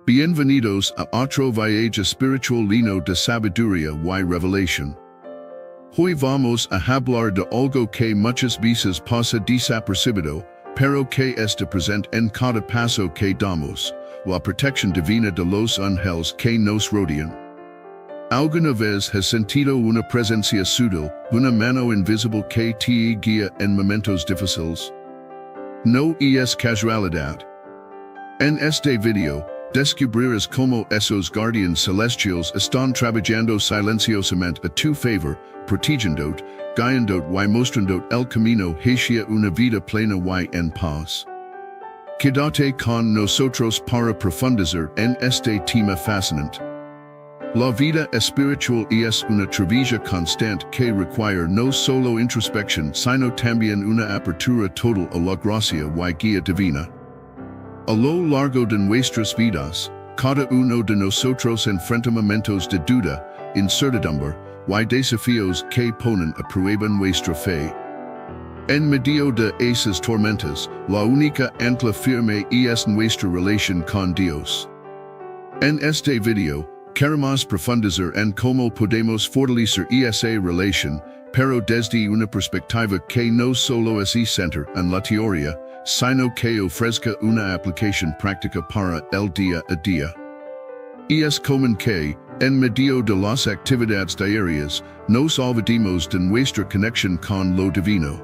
Bienvenidos a otro viaje espiritual lleno de sabiduría y revelación. Hoy vamos a hablar de algo que muchas veces pasa desapercibido, pero que está presente en cada paso que damos, la protección divina de los ángeles que nos rodean. ¿Alguna vez has sentido una presencia sutil, una mano invisible que te guía en momentos difíciles? No es casualidad. En este video, descubrirás cómo esos guardianes celestiales están trabajando silenciosamente a tu favor, protegiéndote, guiándote y mostrándote el camino hacia una vida plena y en paz. Quédate con nosotros para profundizar en este tema fascinante. La vida espiritual es una travesía constante que requiere no solo introspección sino también una apertura total a la gracia y guía divina. A lo largo de nuestras vidas, cada uno de nosotros enfrenta momentos de duda, incertidumbre y desafíos que ponen a prueba nuestra fe. En medio de esas tormentas, la única ancla firme es nuestra relación con Dios. En este video, queremos profundizar en cómo podemos fortalecer esa relación, pero desde una perspectiva que no solo se centra en la teoría, sino que ofrezca una aplicación práctica para el día a día. Es común que, en medio de las actividades diarias, nos olvidemos de nuestra conexión con lo divino.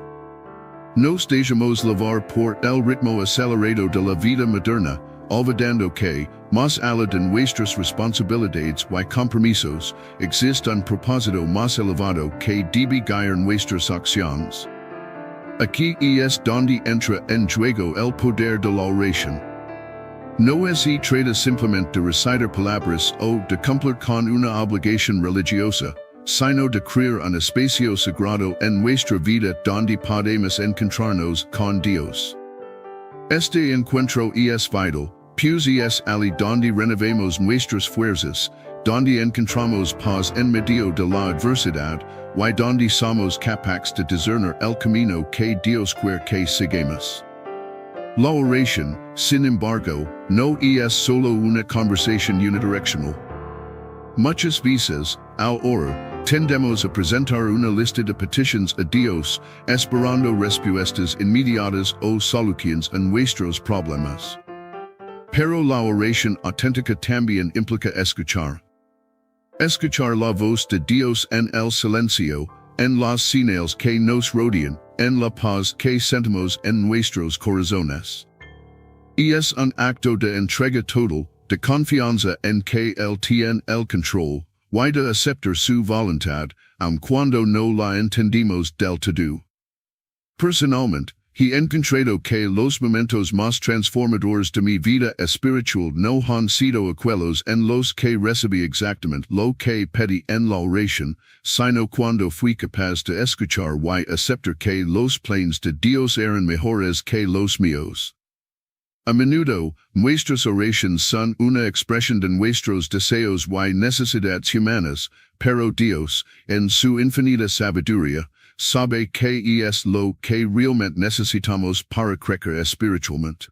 Nos dejamos llevar por el ritmo acelerado de la vida moderna, olvidando que, más allá de nuestras responsabilidades y compromisos, existe un propósito más elevado que debe guiar nuestras acciones. Aquí es donde entra en juego el poder de la oración. No se trata simplemente de recitar palabras o de cumplir con una obligación religiosa, sino de crear un espacio sagrado en nuestra vida donde podemos encontrarnos con Dios. Este encuentro es vital, pues es allí donde renovemos nuestras fuerzas, donde encontramos paz en medio de la adversidad, y donde somos capaces de discernir el camino que Dios quiere que sigamos. La oración, sin embargo, no es solo una conversación unidireccional. Muchas veces, al orar, tendemos a presentar una lista de peticiones a Dios, esperando respuestas inmediatas o soluciones a nuestros problemas. Pero la oración auténtica también implica escuchar. Escuchar la voz de Dios en el silencio, en las señales que nos rodean, en la paz que sentimos en nuestros corazones. Es un acto de entrega total, de confianza en que Él tiene el control, y de aceptar su voluntad, aun cuando no la entendimos del todo. Personalmente, he encontrado que los momentos más transformadores de mi vida espiritual no han sido aquellos en los que recibí exactamente lo que pedí en la oración, sino cuando fui capaz de escuchar y aceptar que los planes de Dios eran mejores que los míos. A menudo, nuestras oraciones son una expresión de nuestros deseos y necesidades humanas, pero Dios, en su infinita sabiduría, sabe que es lo que realmente necesitamos para crecer espiritualmente.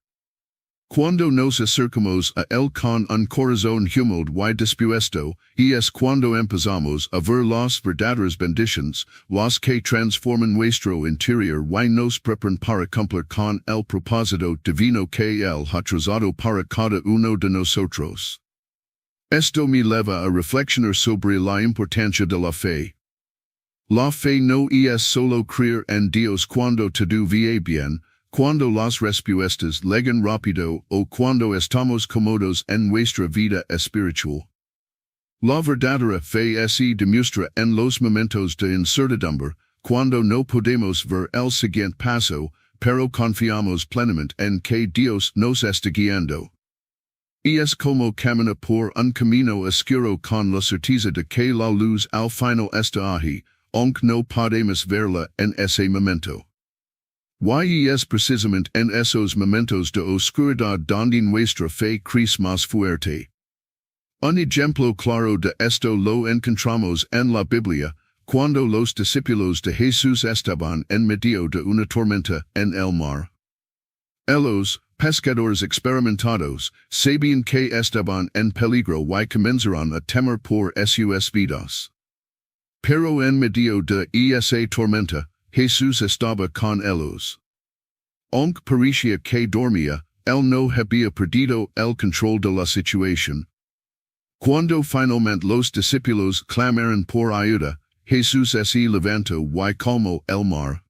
Cuando nos acercamos a Él con un corazón humilde y dispuesto, es cuando empezamos a ver las verdaderas bendiciones, las que transforman nuestro interior y nos preparan para cumplir con el propósito divino que Él ha trazado para cada uno de nosotros. Esto me lleva a reflexionar sobre la importancia de la fe. La fe no es solo creer en Dios cuando todo va bien, cuando las respuestas llegan rápido o cuando estamos cómodos en nuestra vida espiritual. La verdadera fe se demuestra en los momentos de incertidumbre, cuando no podemos ver el siguiente paso, pero confiamos plenamente en que Dios nos está guiando. Es como caminar por un camino oscuro con la certeza de que la luz al final está ahí, aunque no podemos verla en ese momento. Y es precisamente en esos momentos de oscuridad donde nuestra fe crece más fuerte. Un ejemplo claro de esto lo encontramos en la Biblia, cuando los discípulos de Jesús estaban en medio de una tormenta en el mar. Ellos, pescadores experimentados, sabian que estaban en peligro y comenzaron a temer por sus vidas. Pero en medio de esa tormenta, Jesús estaba con ellos. Aunque parecía que dormía, él no había perdido el control de la situación. Cuando finalmente los discípulos clamaron por ayuda, Jesús se levantó y calmó el mar.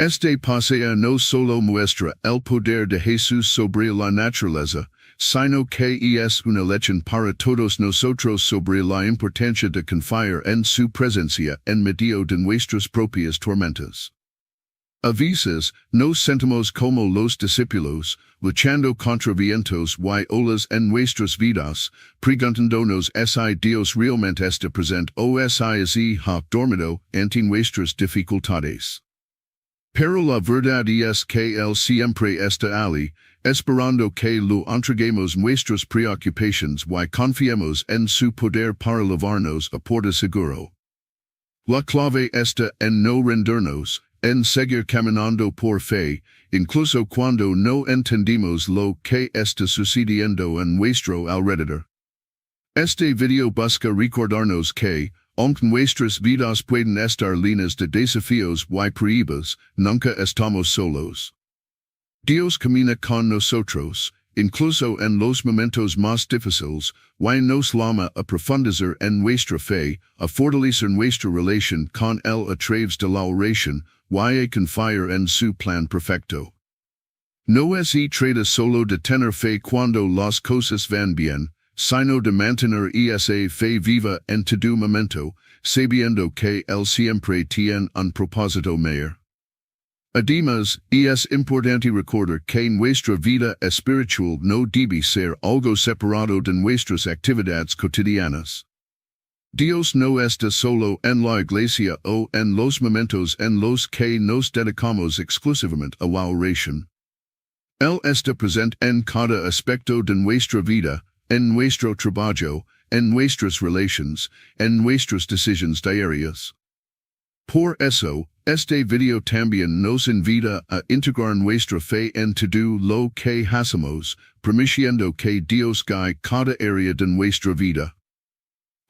Este pasaje no solo muestra el poder de Jesús sobre la naturaleza, sino que es una lección para todos nosotros sobre la importancia de confiar en su presencia en medio de nuestras propias tormentas. A veces, nos sentimos como los discípulos, luchando contra vientos y olas en nuestras vidas, preguntándonos si Dios realmente está presente o si ha dormido ante nuestras dificultades. Pero la verdad es que Él siempre está allí, esperando que lo entreguemos nuestras preocupaciones y confiemos en su poder para llevarnos a puerto seguro. La clave está en no rendirnos, en seguir caminando por fe, incluso cuando no entendimos lo que está sucediendo en nuestro alrededor. Este video busca recordarnos que, aunque nuestras vidas pueden estar llenas de desafíos y pruebas, nunca estamos solos. Dios camina con nosotros, incluso en los momentos más difíciles, y nos llama a profundizar en nuestra fe, a fortalecer nuestra relación con Él a través de la oración, y a confiar en su plan perfecto. No se trata solo de tener fe cuando las cosas van bien, sino de mantener esa fe viva en todo momento, sabiendo que Él siempre tiene un propósito mayor. Además, es importante recordar que nuestra vida espiritual no debe ser algo separado de nuestras actividades cotidianas. Dios no está solo en la iglesia o en los momentos en los que nos dedicamos exclusivamente a la oración. Él está presente en cada aspecto de nuestra vida, en nuestro trabajo, en nuestras relaciones, en nuestras decisiones diarias. Por eso, este video también nos invita a integrar nuestra fe en todo lo que hacemos, permitiendo que Dios guíe cada área de nuestra vida.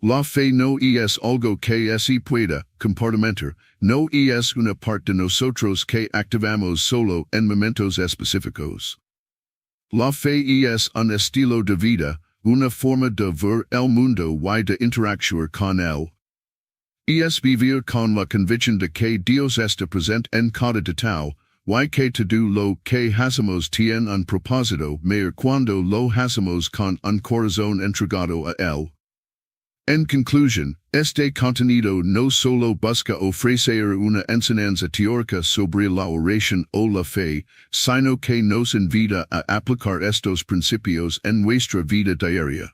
La fe no es algo que se pueda compartimentar, no es una parte de nosotros que activamos solo en momentos específicos. La fe es un estilo de vida, una forma de ver el mundo y de interactuar con él. Es vivir con la convicción de que Dios está presente en cada detalle, y que todo lo que hacemos tiene un propósito mayor cuando lo hacemos con un corazón entregado a Él. En conclusión, este contenido no solo busca ofrecer una enseñanza teórica sobre la oración o la fe, sino que nos invita a aplicar estos principios en nuestra vida diaria.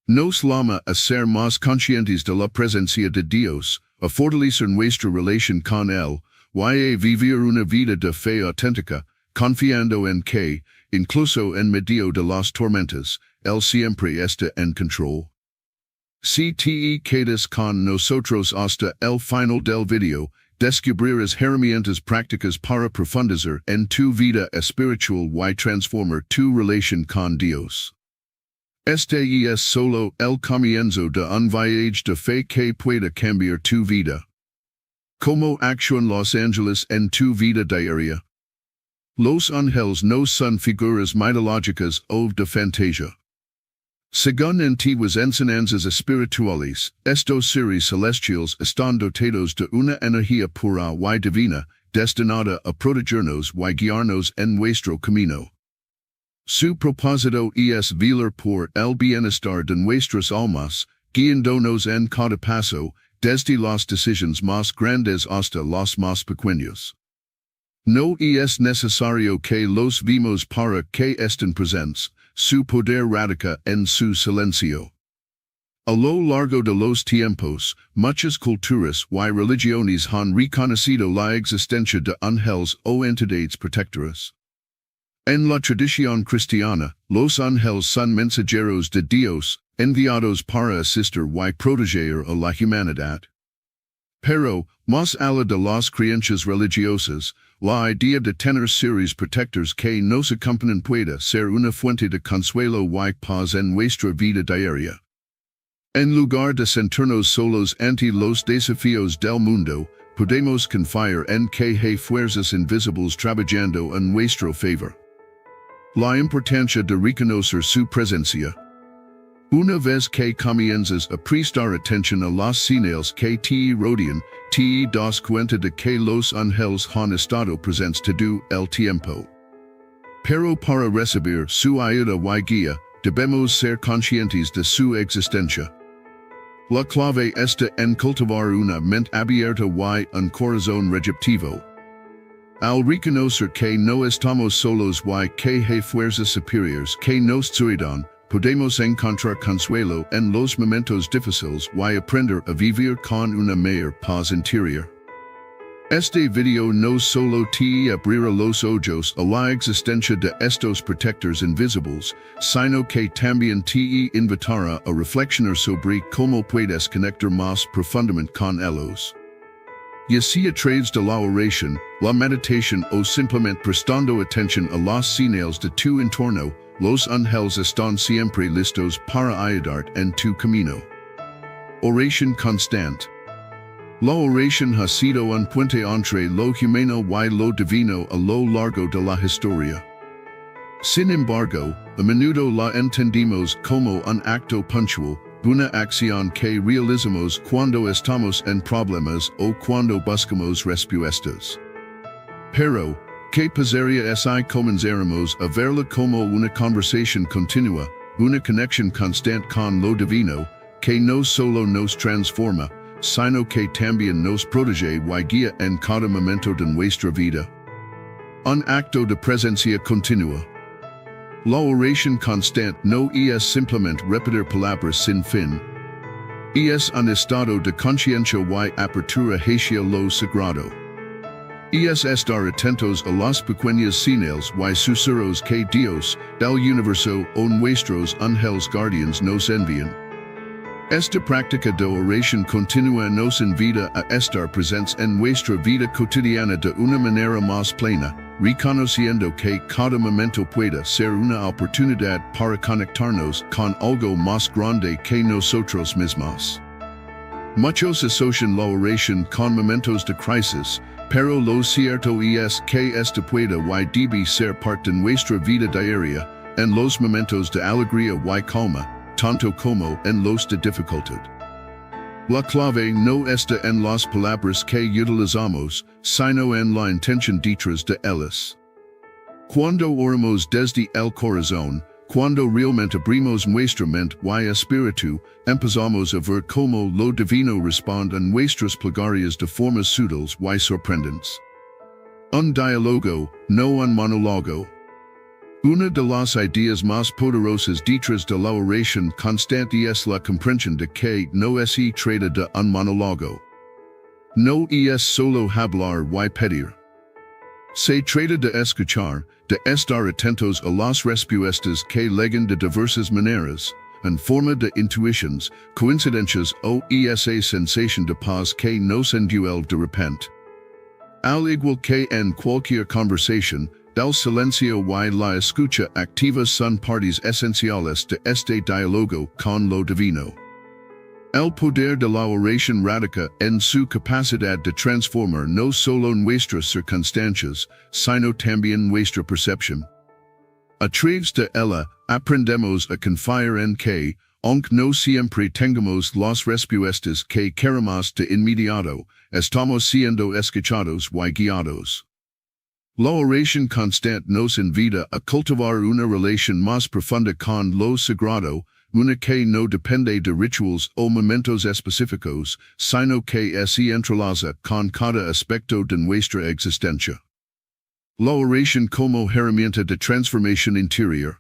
Nos llama a ser más conscientes de la presencia de Dios, a fortalecer nuestra relación con Él, y a vivir una vida de fe auténtica, confiando en que, incluso en medio de las tormentas, Él siempre está en control. Si te quedas con nosotros hasta el final del video, descubrirás herramientas prácticas para profundizar en tu vida espiritual y transformar tu relación con Dios. Este es solo el comienzo de un viaje de fe que pueda cambiar tu vida. ¿Cómo actúan los ángeles en tu vida diaria? Los ángeles no son figuras mitológicas o de fantasía. Según antiguas enseñanzas espirituales, estos seres celestiales están dotados de una energía pura y divina, destinada a protegernos y guiarnos en nuestro camino. Su propósito es velar por el bienestar de nuestras almas, guiándonos en cada paso, desde las decisiones más grandes hasta las más pequeñas. No es necesario que los vimos para que estén presentes. Su poder radica en su silencio. A lo largo de los tiempos, muchas culturas y religiones han reconocido la existencia de ángeles o entidades protectoras. En la tradición cristiana, los ángeles son mensajeros de Dios, enviados para asistir y proteger a la humanidad. Pero, más allá de las creencias religiosas, la idea de tener seres protectores que nos acompañan puede ser una fuente de consuelo y paz en nuestra vida diaria. En lugar de sentirnos solos ante los desafíos del mundo, podemos confiar en que hay fuerzas invisibles trabajando en nuestro favor. La importancia de reconocer su presencia. Una vez que comienzas a prestar atención a las señales que te rodean, te das cuenta de que los ángeles han estado presentes todo el tiempo. Pero para recibir su ayuda y guía, debemos ser conscientes de su existencia. La clave está en cultivar una mente abierta y un corazón receptivo. Al reconocer que no estamos solos y que hay fuerzas superiores que nos ayudan, podemos encontrar consuelo en los momentos difíciles y aprender a vivir con una mayor paz interior. Este video no solo te abrirá los ojos a la existencia de estos protectores invisibles, sino que también te invitará a reflexionar sobre cómo puedes conectar más profundamente con ellos. Ya sea a través de la oración, la meditación o simplemente prestando atención a las señales de tu entorno, los ángeles están siempre listos para ayudarte en tu camino. Oración constante. La oración ha sido un puente entre lo humano y lo divino a lo largo de la historia. Sin embargo, a menudo la entendimos como un acto puntual, una acción que realizamos cuando estamos en problemas o cuando buscamos respuestas. Pero, ¿qué pasaría si comenzáramos a verla como una conversación continua, una conexión constante con lo divino, que no solo nos transforma, sino que también nos protege y guía en cada momento de nuestra vida? Un acto de presencia continua. La oración constante no es simplemente repetir palabras sin fin. Es un estado de conciencia y apertura hacia lo sagrado. Es estar atentos a las pequeñas señales y susurros que Dios, del universo o nuestros ángeles guardianes nos envían. Esta práctica de oración continua nos invita a estar presentes en nuestra vida cotidiana de una manera más plena, reconociendo que cada momento puede ser una oportunidad para conectarnos con algo más grande que nosotros mismos. Muchos asocian la oración con momentos de crisis, pero lo cierto es que esta puede y debe ser parte de nuestra vida diaria, en los momentos de alegría y calma, tanto como en los de dificultad. La clave no está en las palabras que utilizamos, sino en la intención detrás de ellas. Cuando oramos desde el corazón, cuando realmente abrimos nuestra mente y espíritu, empezamos a ver cómo lo divino responde a nuestras plegarias de formas sutiles y sorprendentes. Un diálogo, no un monólogo. Una de las ideas más poderosas detrás de la oración constante es la comprensión de que no se trata de un monólogo. No es solo hablar y pedir. Se trata de escuchar, de estar atentos a las respuestas que llegan de diversas maneras, en forma de intuiciones, coincidencias o esa sensación de paz que nos envuelve de repente. Al igual que en cualquier conversación, el silencio y la escucha activa son partes esenciales de este diálogo con lo divino. El poder de la oración radica en su capacidad de transformar no solo nuestras circunstancias, sino también nuestra percepción. A través de ella, aprendemos a confiar en que, aunque no siempre tengamos las respuestas que queremos de inmediato, estamos siendo escuchados y guiados. La oración constante nos invita a cultivar una relación más profunda con lo sagrado, una que no depende de rituales o momentos específicos, sino que se entrelaza con cada aspecto de nuestra existencia. La oración como herramienta de transformación interior.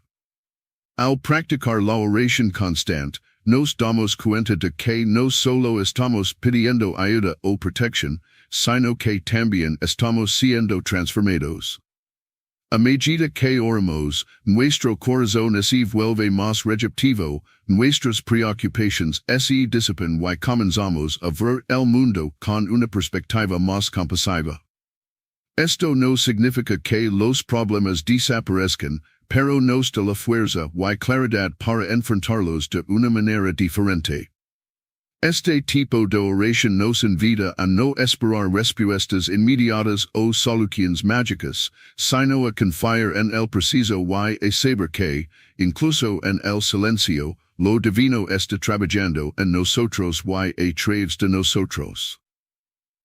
Al practicar la oración constante, nos damos cuenta de que no solo estamos pidiendo ayuda o protección, sino que también estamos siendo transformados. A medida que oramos, nuestro corazón se vuelve más receptivo, nuestras preocupaciones se disipan y comenzamos a ver el mundo con una perspectiva más compasiva. Esto no significa que los problemas desaparezcan, pero nos da la fuerza y claridad para enfrentarlos de una manera diferente. Este tipo de oración nos invita a no esperar respuestas inmediatas o soluciones mágicas, sino a confiar en el preciso y saber que, incluso en el silencio, lo divino está trabajando en nosotros y a través de nosotros.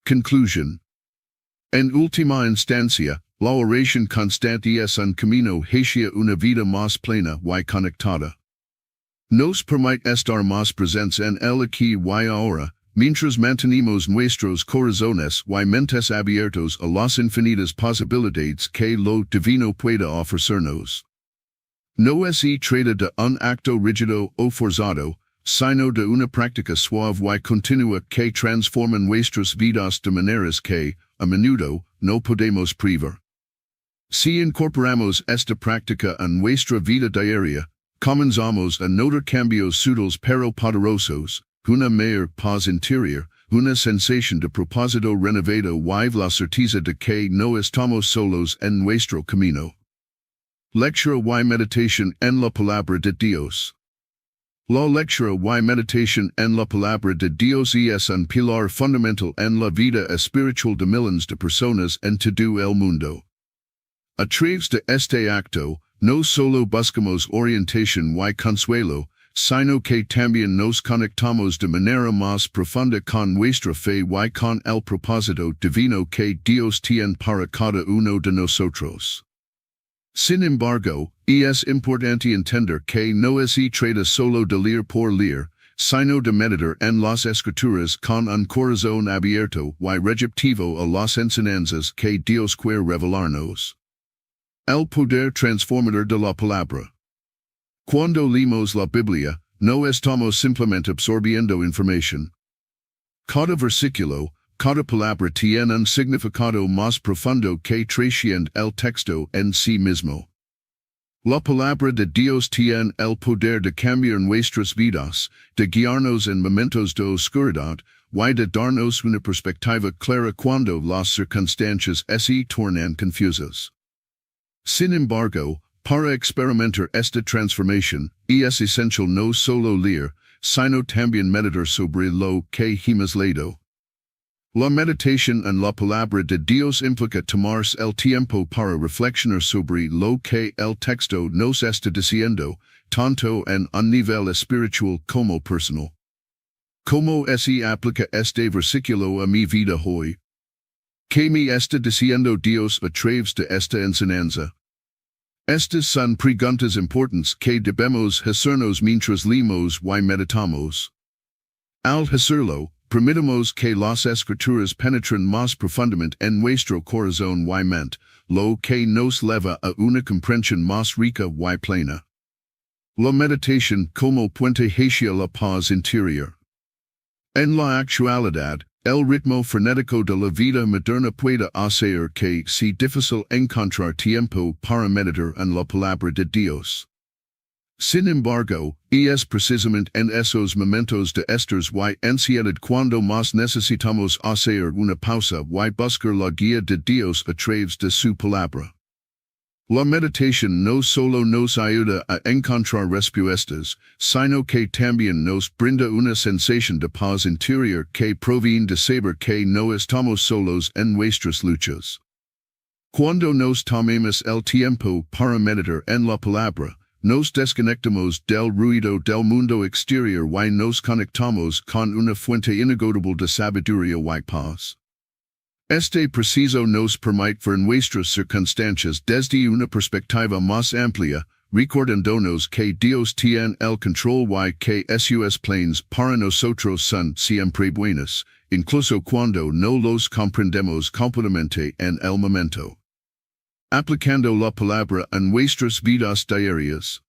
Conclusión. En última instancia, la oración constante es un camino hacia una vida más plena y conectada. Nos permite estar más presentes en el aquí y ahora, mientras mantenemos nuestros corazones y mentes abiertos a las infinitas posibilidades que lo divino pueda ofrecernos. No se trata de un acto rígido o forzado, sino de una práctica suave y continua que transforma nuestras vidas de maneras que, a menudo, no podemos prever. Si incorporamos esta práctica en nuestra vida diaria, comenzamos a notar cambios sutiles pero poderosos, una mayor paz interior, una sensación de propósito renovado y la certeza de que no estamos solos en nuestro camino. Lectura y meditación en la palabra de Dios. La lectura y meditación en la palabra de Dios es un pilar fundamental en la vida espiritual de millones de personas en todo el mundo. A través de este acto, no solo buscamos orientación y consuelo, sino que también nos conectamos de manera más profunda con nuestra fe y con el propósito divino que Dios tiene para cada uno de nosotros. Sin embargo, es importante entender que no se trata solo de leer por leer, sino de meditar en las escrituras con un corazón abierto y receptivo a las enseñanzas que Dios quiere revelarnos. El poder transformador de la palabra. Cuando leemos la Biblia, no estamos simplemente absorbiendo información. Cada versículo, cada palabra tiene un significado más profundo que trasciende el texto en sí mismo. La palabra de Dios tiene el poder de cambiar nuestras vidas, de guiarnos en momentos de oscuridad, y de darnos una perspectiva clara cuando las circunstancias se tornan confusas. Sin embargo, para experimentar esta transformación, es esencial no solo leer, sino también meditar sobre lo que hemos leído. La meditación en la palabra de Dios implica tomarse el tiempo para reflexionar sobre lo que el texto nos está diciendo, tanto en un nivel espiritual como personal. ¿Cómo se aplica este versículo a mi vida hoy? ¿Qué me está diciendo Dios a través de esta enseñanza? Estas son preguntas importantes que debemos hacernos mientras leemos y meditamos. Al hacerlo, permitamos que las escrituras penetren más profundamente en nuestro corazón y mente, lo que nos lleva a una comprensión más rica y plena. La meditación como puente hacia la paz interior. En la actualidad, el ritmo frenético de la vida moderna puede hacer que sea difícil encontrar tiempo para meditar en la palabra de Dios. Sin embargo, es precisamente en esos momentos de estrés y ansiedad cuando más necesitamos hacer una pausa y buscar la guía de Dios a través de su palabra. La meditación no solo nos ayuda a encontrar respuestas, sino que también nos brinda una sensación de paz interior que proviene de saber que no estamos solos en nuestras luchas. Cuando nos tomamos el tiempo para meditar en la palabra, nos desconectamos del ruido del mundo exterior y nos conectamos con una fuente inagotable de sabiduría y paz. Este preciso nos permite ver nuestras circunstancias desde una perspectiva más amplia, recordándonos que Dios tiene el control y que sus planes para nosotros son siempre buenos, incluso cuando no los comprendemos completamente en el momento. Aplicando la palabra en nuestras vidas diarias.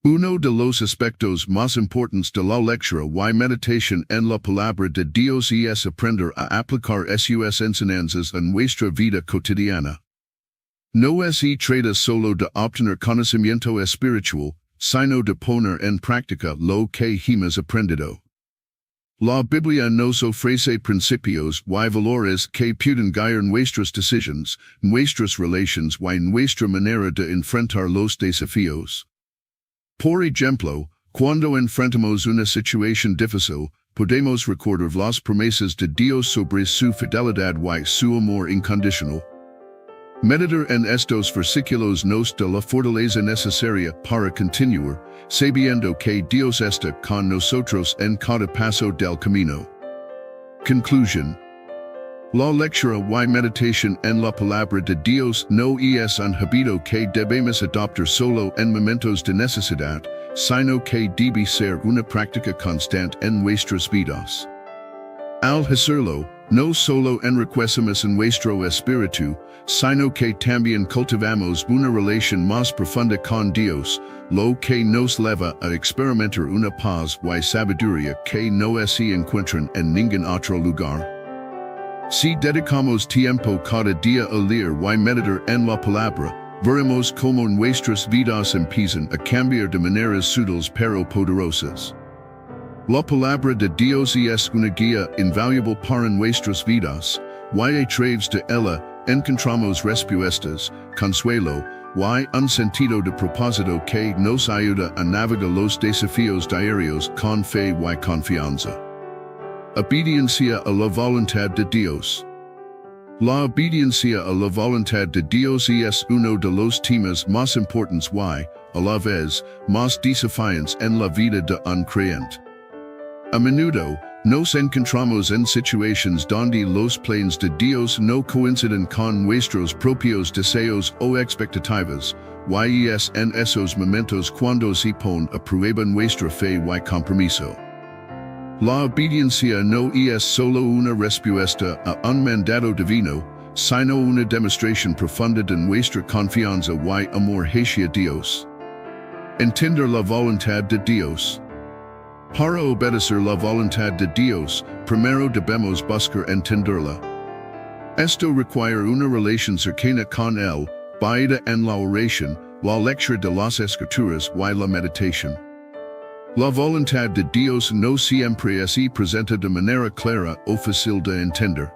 Uno de los aspectos más importantes de la lectura y meditación en la palabra de Dios es aprender a aplicar sus enseñanzas en nuestra vida cotidiana. No se trata solo de obtener conocimiento espiritual, sino de poner en práctica lo que hemos aprendido. La Biblia nos ofrece principios y valores que pueden guiar nuestras decisiones, nuestras relaciones y nuestra manera de enfrentar los desafíos. Por ejemplo, cuando enfrentamos una situación difícil, podemos recordar las promesas de Dios sobre su fidelidad y su amor incondicional. Meditar en estos versículos nos da la fortaleza necesaria para continuar, sabiendo que Dios está con nosotros en cada paso del camino. Conclusión. La lectura y meditación en la palabra de Dios no es un hábito que debemos adoptar solo en momentos de necesidad, sino que debe ser una práctica constante en nuestras vidas. Al hacerlo, no solo enriquecemos en nuestro espíritu, sino que también cultivamos una relación más profunda con Dios, lo que nos lleva a experimentar una paz y sabiduría que no se encuentran en ningún otro lugar. Si dedicamos tiempo cada día a leer y meditar en la palabra, veremos cómo nuestras vidas empiezan a cambiar de maneras sutiles pero poderosas. La palabra de Dios es una guía invaluable para nuestras vidas, y a través de ella encontramos respuestas, consuelo, y un sentido de propósito que nos ayuda a navegar los desafíos diarios con fe y confianza. Obediencia a la voluntad de Dios. La obediencia a la voluntad de Dios es uno de los temas más importantes y, a la vez, más desafiantes en la vida de un creyente. A menudo, nos encontramos en situaciones donde los planes de Dios no coinciden con nuestros propios deseos o expectativas, y es en esos momentos cuando se pone a prueba nuestra fe y compromiso. La obediencia no es solo una respuesta a un mandato divino, sino una demostración profunda de nuestra confianza y amor hacia Dios. Entender la voluntad de Dios. Para obedecer la voluntad de Dios, primero debemos buscar entenderla. Esto requiere una relación cercana con Él, basada en la oración, la lectura de las Escrituras y la meditación. La voluntad de Dios no siempre se presenta de manera clara o fácil de entender.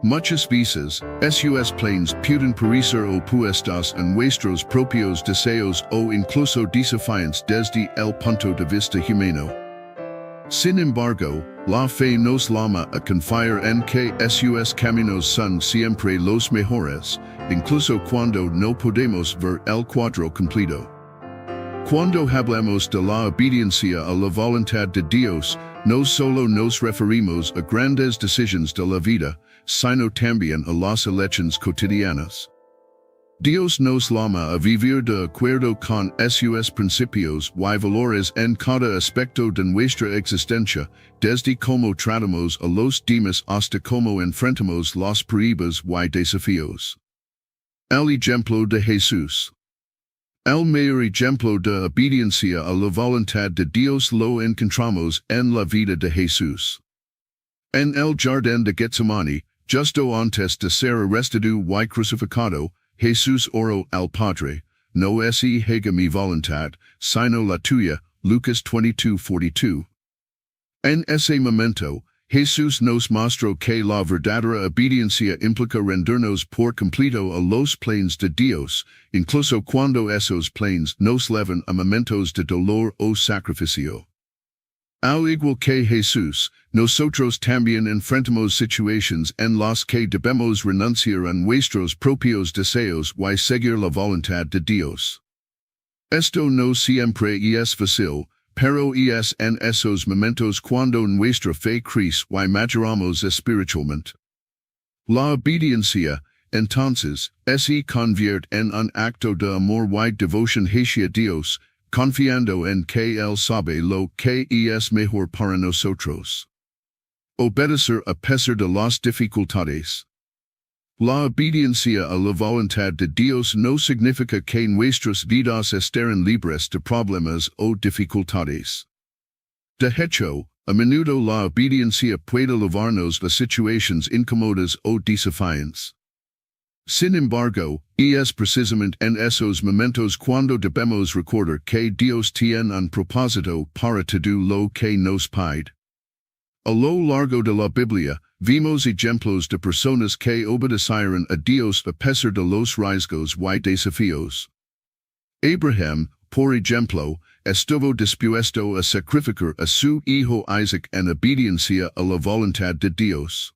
Muchas veces, sus planes pueden parecer opuestos a nuestros propios deseos o incluso desafiantes desde el punto de vista humano. Sin embargo, la fe nos llama a confiar en que sus caminos son siempre los mejores, incluso cuando no podemos ver el cuadro completo. Cuando hablamos de la obediencia a la voluntad de Dios, no solo nos referimos a grandes decisiones de la vida, sino también a las elecciones cotidianas. Dios nos llama a vivir de acuerdo con sus principios y valores en cada aspecto de nuestra existencia, desde cómo tratamos a los demás hasta cómo enfrentamos las pruebas y desafíos. El ejemplo de Jesús. El mayor ejemplo de obediencia a la voluntad de Dios lo encontramos en la vida de Jesús. En el jardín de Getsemani, justo antes de ser arrestado y crucificado, Jesús oró al Padre, no se haga mi voluntad, sino la tuya, Lucas 22:42. En ese momento, Jesús nos mostró que la verdadera obediencia implica rendirnos por completo a los planes de Dios, incluso cuando esos planes nos llevan a momentos de dolor o sacrificio. Al igual que Jesús, nosotros también enfrentamos situaciones en las que debemos renunciar a nuestros propios deseos y seguir la voluntad de Dios. Esto no siempre es fácil, pero es en esos momentos cuando nuestra fe crece y maduramos espiritualmente. La obediencia, entonces, se convierte en un acto de amor y devoción hacia Dios, confiando en que Él sabe lo que es mejor para nosotros. Obedecer a pesar de las dificultades. La obediencia a la voluntad de Dios no significa que nuestras vidas estarán libres de problemas o dificultades. De hecho, a menudo la obediencia puede llevarnos a situaciones incómodas o desafiantes. Sin embargo, es precisamente en esos momentos cuando debemos recordar que Dios tiene un propósito para todo lo que nos pide. A lo largo de la Biblia, vimos ejemplos de personas que obedecieron a Dios a pesar de los riesgos y desafíos. Abraham, por ejemplo, estuvo dispuesto a sacrificar a su hijo Isaac en obediencia a la voluntad de Dios.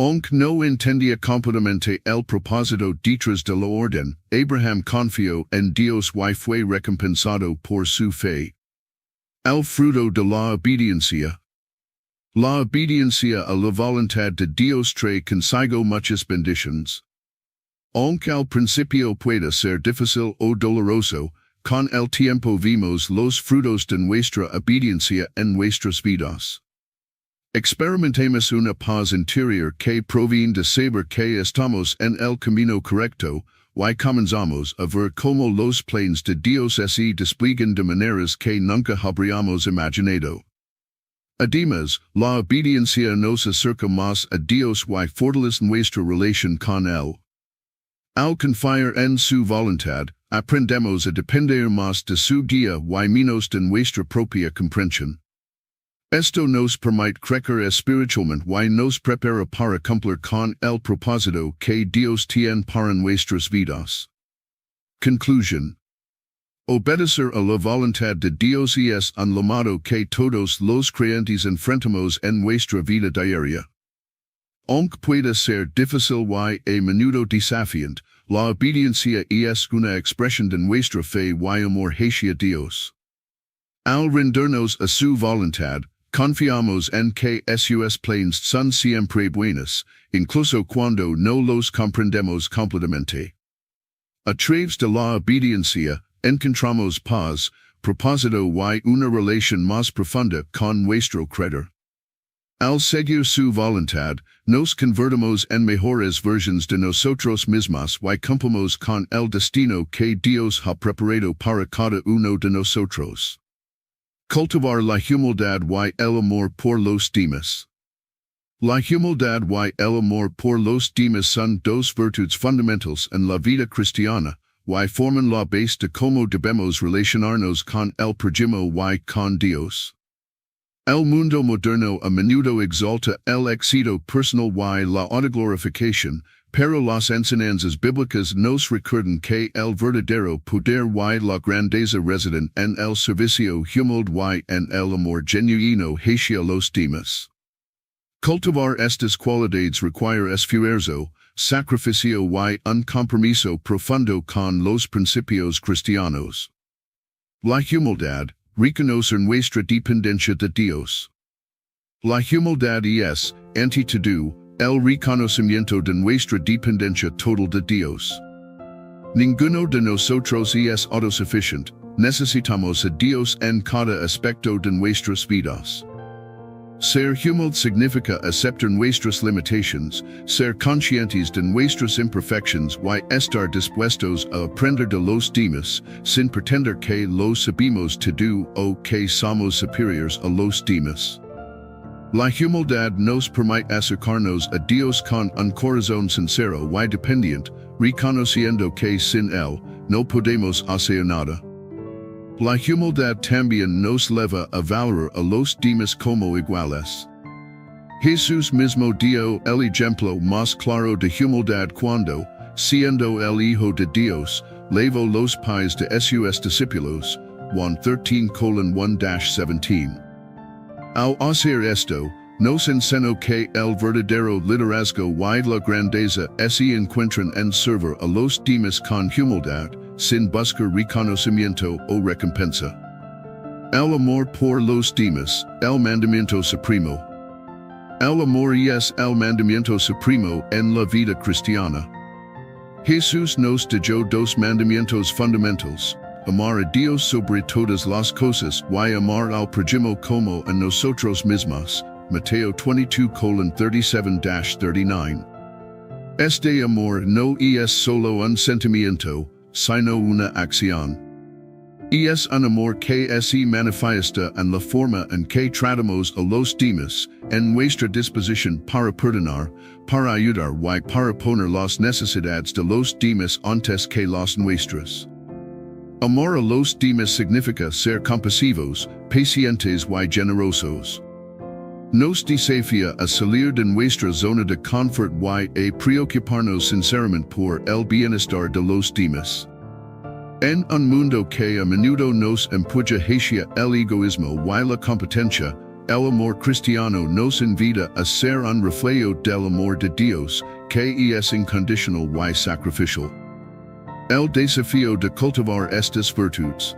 Aunque no entendía completamente el propósito detrás de la orden, Abraham confió en Dios y fue recompensado por su fe. El fruto de la obediencia. La obediencia a la voluntad de Dios trae consigo muchas bendiciones. Aunque al principio pueda ser difícil o doloroso, con el tiempo vimos los frutos de nuestra obediencia en nuestras vidas. Experimentemos una paz interior que proviene de saber que estamos en el camino correcto, y comenzamos a ver cómo los planes de Dios se despliegan de maneras que nunca habríamos imaginado. Además, la obediencia nos acerca más a Dios y fortalece nuestra relación con Él. Al confiar en su voluntad, aprendemos a depender más de su guía y menos de nuestra propia comprensión. Esto nos permite crecer espiritualmente y nos prepara para cumplir con el propósito que Dios tiene para nuestras vidas. Conclusión. Obedecer a la voluntad de Dios es un llamado que todos los creyentes enfrentamos en nuestra vida diaria. Aunque pueda ser difícil y a menudo desafiante, la obediencia es una expresión de nuestra fe y amor hacia Dios. Al rendirnos a su voluntad, confiamos en que sus planes son siempre buenos, incluso cuando no los comprendemos completamente. A través de la obediencia, encontramos paz, propósito y una relación más profunda con nuestro Creador. Al seguir su voluntad, nos convertimos en mejores versiones de nosotros mismos y cumplimos con el destino que Dios ha preparado para cada uno de nosotros. Cultivar la humildad y el amor por los demás. La humildad y el amor por los demás son dos virtudes fundamentales en la vida cristiana, y forman la base de cómo debemos relacionarnos con el prójimo y con Dios. El mundo moderno a menudo exalta el éxito personal y la autoglorificación, pero las enseñanzas bíblicas nos recuerdan que el verdadero poder y la grandeza residen en el servicio humilde y en el amor genuino hacia los demás. Cultivar estas cualidades requiere esfuerzo, sacrificio y un compromiso profundo con los principios cristianos. La humildad. Reconocer nuestra dependencia de Dios. La humildad es, ante todo, el reconocimiento de nuestra dependencia total de Dios. Ninguno de nosotros es autosuficiente, necesitamos a Dios en cada aspecto de nuestras vidas. Ser humilde significa aceptar nuestras limitaciones, ser conscientes de nuestras imperfecciones y estar dispuestos a aprender de los demás, sin pretender que lo sabemos todo o que somos superiores a los demás. La humildad nos permite acercarnos a Dios con un corazón sincero y dependiente, reconociendo que sin Él no podemos hacer nada. La humildad también nos lleva a valorar a los demás como iguales. Jesús mismo dio el ejemplo más claro de humildad cuando, siendo el Hijo de Dios, lavó los pies de sus discípulos, Juan 13:1-17. Al hacer esto, nos enseñó que el verdadero liderazgo y la grandeza se encuentran en servir a los demás con humildad, sin buscar reconocimiento o recompensa. El amor por los demás, el mandamiento supremo. El amor es el mandamiento supremo en la vida cristiana. Jesús nos dio dos mandamientos fundamentals, amar a Dios sobre todas las cosas y amar al prójimo como a nosotros mismos, Mateo 22:37-39. Este amor no es solo un sentimiento, sino una acción. Es un amor que se manifiesta en la forma en que tratamos a los demás, en nuestra disposición para perdonar, para ayudar y para poner las necesidades de los demás antes que las nuestras. Amor a los demás significa ser compasivos, pacientes y generosos. Nos desafía a salir de nuestra zona de confort y a preocuparnos sinceramente por el bienestar de los demás. En un mundo que a menudo nos empuja hacia el egoísmo y la competencia, el amor cristiano nos invita a ser un reflejo del amor de Dios, que es incondicional y sacrificial. El desafío de cultivar estas virtudes.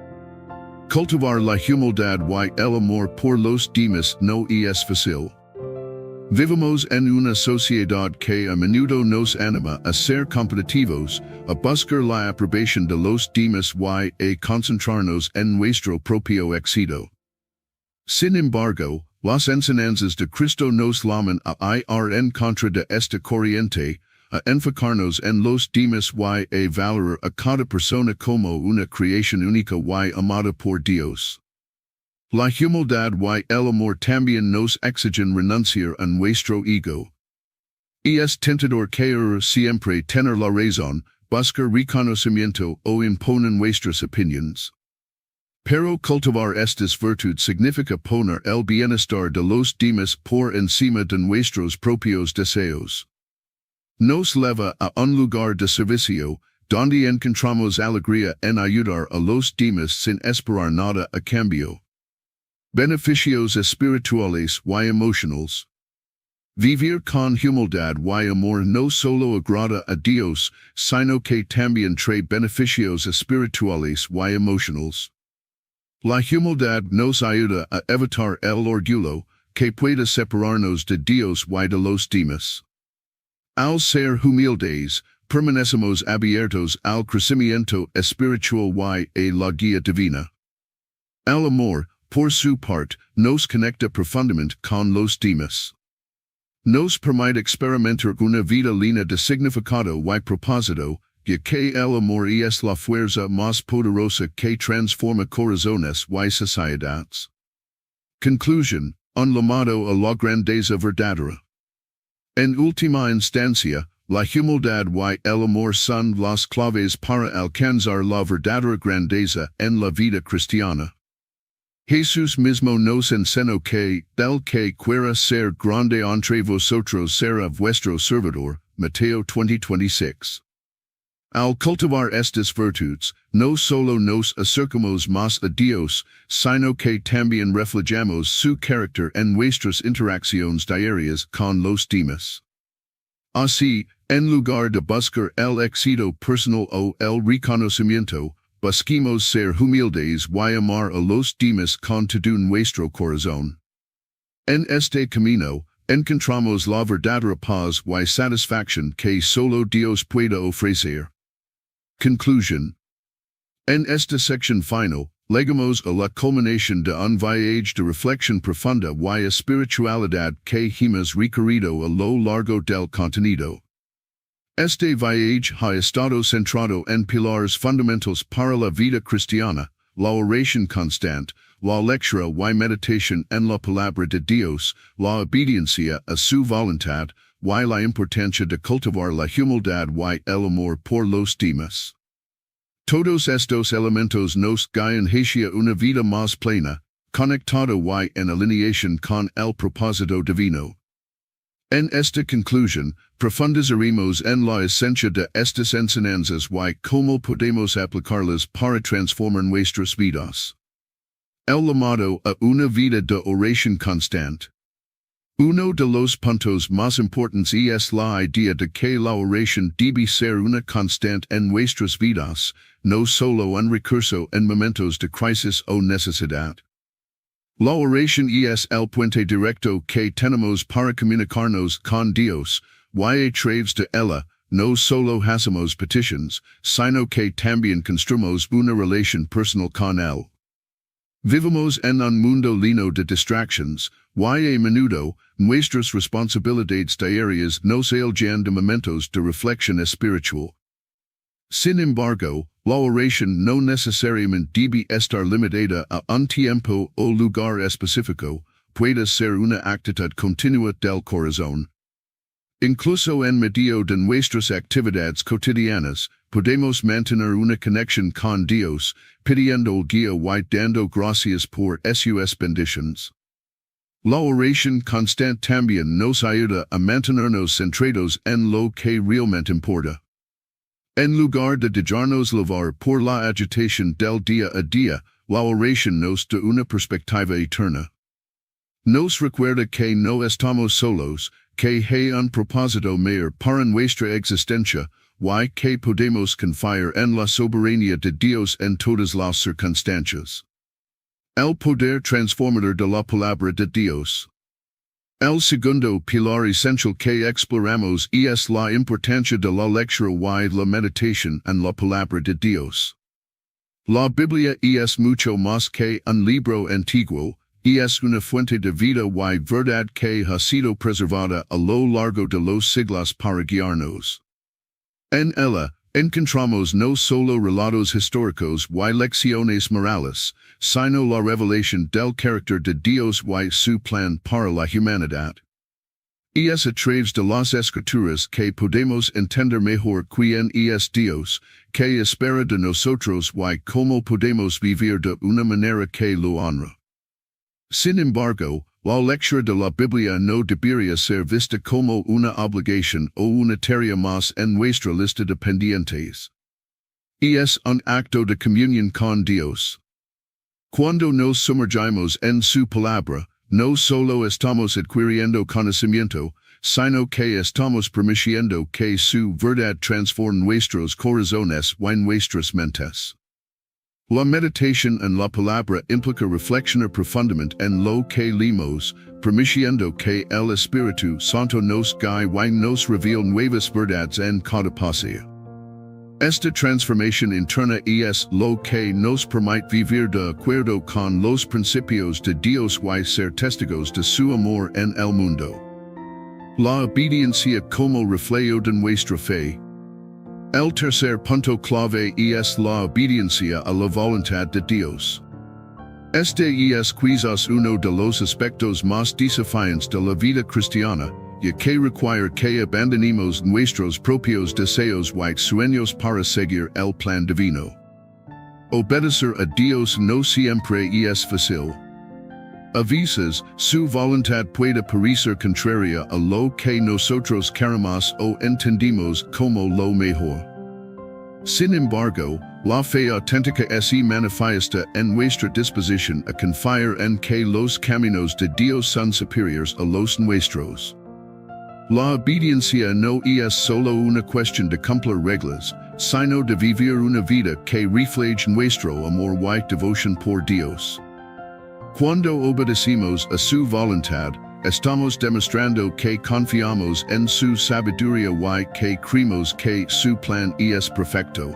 Cultivar la humildad y el amor por los demás no es fácil. Vivimos en una sociedad que a menudo nos anima a ser competitivos, a buscar la aprobación de los demás y a concentrarnos en nuestro propio éxito. Sin embargo, las enseñanzas de Cristo nos llaman a ir en contra de esta corriente, a enfocarnos en los demás y a valorar a cada persona como una creación única y amada por Dios. La humildad y el amor también nos exigen renunciar a nuestro ego. Es tentador querer siempre tener la razón, buscar reconocimiento o imponer nuestras opiniones. Pero cultivar estas virtudes significa poner el bienestar de los demás por encima de nuestros propios deseos. Nos lleva a un lugar de servicio, donde encontramos alegría en ayudar a los demás sin esperar nada a cambio. Beneficios espirituales y emocionales. Vivir con humildad y amor no solo agrada a Dios, sino que también trae beneficios espirituales y emocionales. La humildad nos ayuda a evitar el orgullo, que puede separarnos de Dios y de los demás. Al ser humildes, permanecemos abiertos al crecimiento espiritual y a la guía divina. El amor, por su parte, nos conecta profundamente con los demás. Nos permite experimentar una vida llena de significado y propósito, ya que el amor es la fuerza más poderosa que transforma corazones y sociedades. Conclusión, un llamado a la grandeza verdadera. En última instancia, la humildad y el amor son las claves para alcanzar la verdadera grandeza en la vida cristiana. Jesús mismo nos enseñó que, del que quiera ser grande entre vosotros será vuestro servidor, Mateo 20:26. Al cultivar estas virtudes, no solo nos acercamos más a Dios, sino que también reflejamos su carácter en nuestras interacciones diarias con los demás. Así, en lugar de buscar el éxito personal o el reconocimiento, busquemos ser humildes y amar a los demás con todo nuestro corazón. En este camino, encontramos la verdadera paz y satisfacción que solo Dios puede ofrecer. Conclusión. En esta sección final, llegamos a la culminación de un viaje de reflexión profunda y espiritualidad que hemos recorrido a lo largo del contenido. Este viaje ha estado centrado en pilares fundamentales para la vida cristiana, la oración constante, la lectura y meditación en la palabra de Dios, la obediencia a su voluntad, y la importancia de cultivar la humildad y el amor por los demás. Todos estos elementos nos guían hacia una vida más plena, conectada y en alineación con el propósito divino. En esta conclusión, profundizaremos en la esencia de estas enseñanzas y cómo podemos aplicarlas para transformar nuestras vidas. El llamado a una vida de oración constante. Uno de los puntos más importantes es la idea de que la oración debe ser una constante en nuestras vidas, no solo un recurso en momentos de crisis o necesidad. La oración es el puente directo que tenemos para comunicarnos con Dios, y a través de ella, no solo hacemos peticiones, sino que también construimos una relación personal con Él. Vivimos en un mundo lleno de distracciones, y a menudo, nuestras responsabilidades diarias nos alejan de momentos de reflexión espiritual. Sin embargo, la oración no necesariamente debe estar limitada a un tiempo o lugar específico, puede ser una actitud continua del corazón. Incluso en medio de nuestras actividades cotidianas, podemos mantener una conexión con Dios, pidiendo el guía y dando gracias por sus bendiciones. La oración constante también nos ayuda a mantenernos centrados en lo que realmente importa. En lugar de dejarnos llevar por la agitación del día a día, la oración nos da una perspectiva eterna. Nos recuerda que no estamos solos, que hay un propósito mayor para nuestra existencia, y que podemos confiar en la soberanía de Dios en todas las circunstancias. El poder transformador de la palabra de Dios. El segundo pilar esencial que exploramos es la importancia de la lectura y la meditación en la palabra de Dios. La Biblia es mucho más que un libro antiguo, es una fuente de vida y verdad que ha sido preservada a lo largo de los siglos para guiarnos. En ella, encontramos no solo relatos históricos y lecciones morales, sino la revelación del carácter de Dios y su plan para la humanidad. Es a través de las escrituras que podemos entender mejor quién es Dios, qué espera de nosotros y cómo podemos vivir de una manera que lo honra. Sin embargo, la lectura de la Biblia no debería ser vista como una obligación o una tarea más en nuestra lista de pendientes. Es un acto de comunión con Dios. Cuando nos sumergimos en su palabra, no solo estamos adquiriendo conocimiento, sino que estamos permitiendo que su verdad transforme nuestros corazones y nuestras mentes. La meditación en la palabra implica reflexionar profundamente en lo que leemos, permitiendo que el Espíritu Santo nos guíe y nos revele nuevas verdades en cada pasaje. Esta transformación interna es lo que nos permite vivir de acuerdo con los principios de Dios y ser testigos de su amor en el mundo. La obediencia como reflejo de nuestra fe. El tercer punto clave es la obediencia a la voluntad de Dios. Este es quizás uno de los aspectos más desafiantes de la vida cristiana, ya que requiere que abandonemos nuestros propios deseos y sueños para seguir el plan divino. Obedecer a Dios no siempre es fácil. A veces, su voluntad puede parecer contraria a lo que nosotros queremos o entendimos como lo mejor. Sin embargo, la fe auténtica se manifiesta en nuestra disposición a confiar en que los caminos de Dios son superiores a los nuestros. La obediencia no es solo una cuestión de cumplir reglas, sino de vivir una vida que refleje nuestro amor y devoción por Dios. Cuando obedecemos a su voluntad, estamos demostrando que confiamos en su sabiduría y que creemos que su plan es perfecto.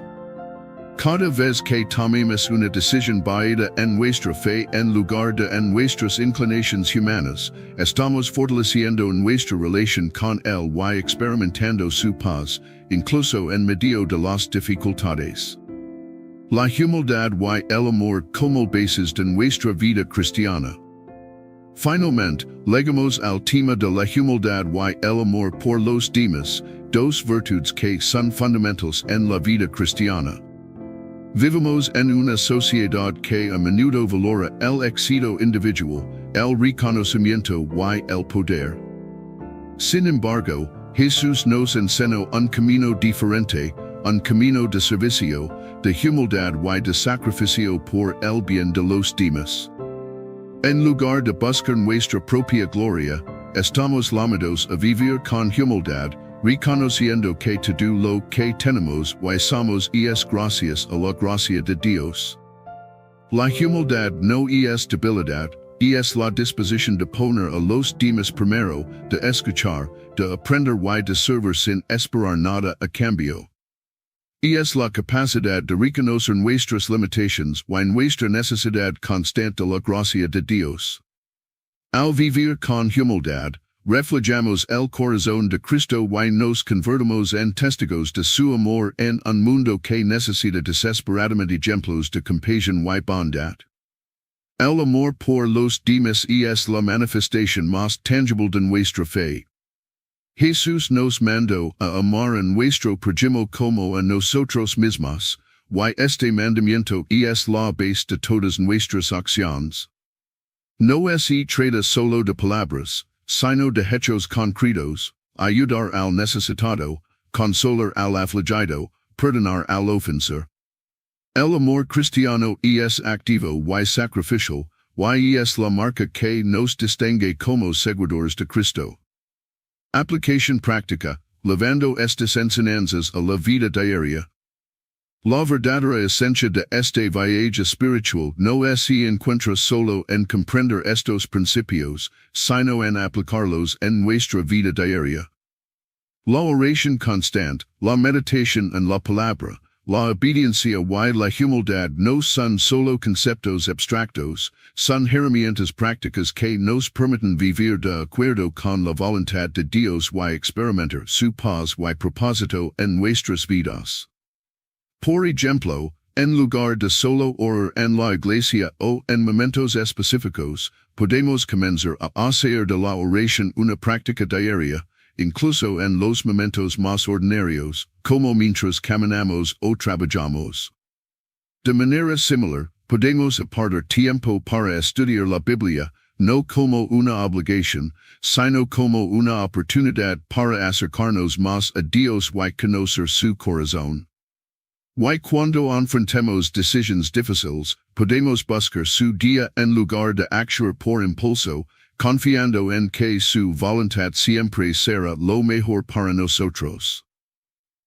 Cada vez que tomemos una decisión basada en nuestra fe en lugar de en nuestras inclinaciones humanas, estamos fortaleciendo nuestra relación con Él y experimentando su paz, incluso en medio de las dificultades. La humildad y el amor como bases de nuestra vida cristiana. Finalmente, llegamos al tema de la humildad y el amor por los demás, dos virtudes que son fundamentales en la vida cristiana. Vivimos en una sociedad que a menudo valora el éxito individual, el reconocimiento y el poder. Sin embargo, Jesús nos enseñó un camino diferente, un camino de servicio, de humildad y de sacrificio por el bien de los demás. En lugar de buscar nuestra propia gloria, estamos llamados a vivir con humildad, reconociendo que todo lo que tenemos y somos es gracias a la gracia de Dios. La humildad no es debilidad, es la disposición de poner a los demás primero, de escuchar, de aprender y de servir sin esperar nada a cambio. Es la capacidad de reconocer nuestras limitaciones y nuestra necesidad constante de la gracia de Dios. Al vivir con humildad, reflejamos el corazón de Cristo y nos convertimos en testigos de su amor en un mundo que necesita desesperadamente ejemplos de compasión y bondad. El amor por los demás es la manifestación más tangible de nuestra fe. Jesús nos mandó a amar a nuestro prójimo como a nosotros mismos, y este mandamiento es la base de todas nuestras acciones. No se trata solo de palabras, sino de hechos concretos: ayudar al necesitado, consolar al afligido, perdonar al ofensor. El amor cristiano es activo y sacrificial, y es la marca que nos distingue como seguidores de Cristo. Aplicación práctica, llevando estas enseñanzas a la vida diaria. La verdadera esencia de este viaje espiritual no se encuentra solo en comprender estos principios, sino en aplicarlos en nuestra vida diaria. La oración constante, la meditación en la palabra, la obediencia y la humildad no son solo conceptos abstractos, son herramientas prácticas que nos permiten vivir de acuerdo con la voluntad de Dios y experimentar su paz y propósito en nuestras vidas. Por ejemplo, en lugar de solo orar en la iglesia o en momentos específicos, podemos comenzar a hacer de la oración una práctica diaria, incluso en los momentos más ordinarios, como mientras caminamos o trabajamos. De manera similar, podemos apartar tiempo para estudiar la Biblia, no como una obligación, sino como una oportunidad para acercarnos más a Dios y conocer su corazón. Y cuando enfrentemos decisiones difíciles, podemos buscar su guía en lugar de actuar por impulso, confiando en que su voluntad siempre será lo mejor para nosotros.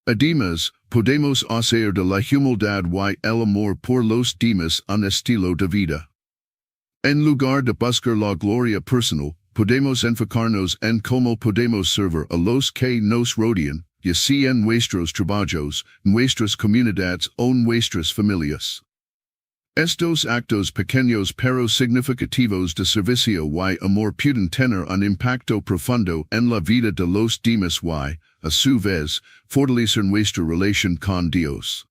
Además, podemos hacer de la humildad y el amor por los demás un estilo de vida. En lugar de buscar la gloria personal, podemos enfocarnos en cómo podemos servir a los que nos rodean, ya sea en nuestros trabajos, nuestras comunidades o nuestras familias. Estos actos pequeños pero significativos de servicio y amor pueden tener un impacto profundo en la vida de los demás y, a su vez, fortalecer nuestra relación con Dios.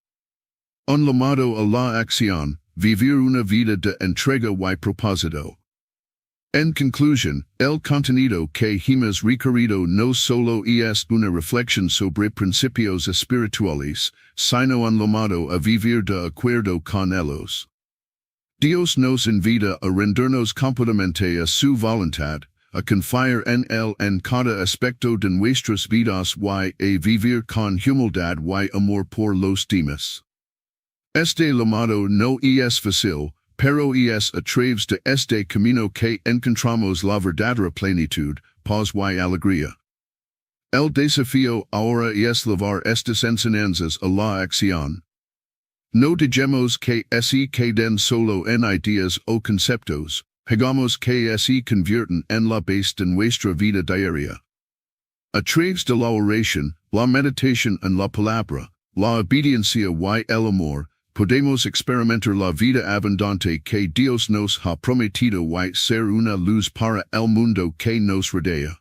Un llamado a la acción, vivir una vida de entrega y propósito. En conclusión, el contenido que hemos recorrido no solo es una reflexión sobre principios espirituales, sino un llamado a vivir de acuerdo con ellos. Dios nos invita a rendirnos completamente a su voluntad, a confiar en Él en cada aspecto de nuestras vidas y a vivir con humildad y amor por los demás. Este llamado no es fácil, pero es a través de este camino que encontramos la verdadera plenitud, paz y alegría. El desafío ahora es llevar estas enseñanzas a la acción. No dejemos que se queden solo en ideas o conceptos, hagamos que se conviertan en la base de nuestra vida diaria. A través de la oración, la meditación en la palabra, la obediencia y el amor, podemos experimentar la vida abundante que Dios nos ha prometido y ser una luz para el mundo que nos rodea.